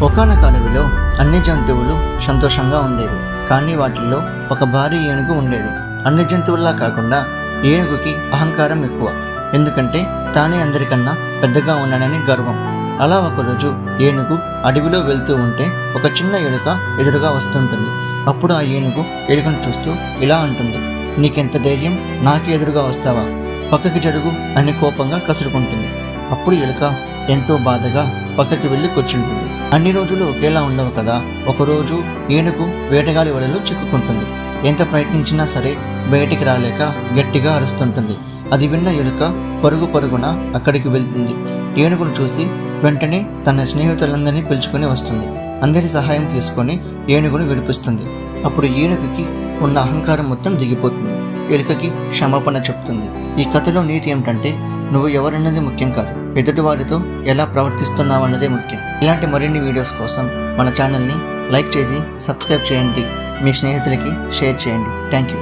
ఒకానొక అడవిలో అన్ని జంతువులు సంతోషంగా ఉండేవి. కానీ వాటిల్లో ఒక భారీ ఏనుగు ఉండేది. అన్ని జంతువుల్లా కాకుండా ఏనుగుకి అహంకారం ఎక్కువ. ఎందుకంటే తానే అందరికన్నా పెద్దగా ఉన్నానని గర్వం. అలా ఒకరోజు ఏనుగు అడవిలో వెళ్తూ ఉంటే ఒక చిన్న ఎలుక ఎదురుగా వస్తుంటుంది. అప్పుడు ఆ ఏనుగు ఎలుకను చూస్తూ ఇలా అంటుంది, నీకెంత ధైర్యం, నాకే ఎదురుగా వస్తావా, పక్కకి జరుగు అని కోపంగా కసురుకుంటుంది. అప్పుడు ఎలుక ఎంతో బాధగా పక్కకి వెళ్ళి కూర్చుంటుంది. అన్ని రోజులు ఒకేలా ఉండవు కదా. ఒకరోజు ఏనుగు వేటగాడి వలలో చిక్కుకుంటుంది. ఎంత ప్రయత్నించినా సరే బయటికి రాలేక గట్టిగా అరుస్తుంటుంది. అది విన్న ఎలుక పరుగున అక్కడికి వెళ్తుంది. ఏనుగును చూసి వెంటనే తన స్నేహితులందరినీ పిలుచుకొని వస్తుంది. అందరి సహాయం తీసుకొని ఏనుగును విడిపిస్తుంది. అప్పుడు ఏనుగుకి ఉన్న అహంకారం మొత్తం దిగిపోతుంది. ఎలుకకి క్షమాపణ చెప్తుంది. ఈ కథలో నీతి ఏమిటంటే, నువ్వు ఎవరన్నది ముఖ్యం కాదు, ఎదుటి వారితో ఎలా ప్రవర్తిస్తున్నావు అన్నదే ముఖ్యం. ఇలాంటి మరిన్ని వీడియోస్ కోసం మన ఛానల్ని లైక్ చేసి సబ్స్క్రైబ్ చేయండి. మీ స్నేహితులకి షేర్ చేయండి. Thank you.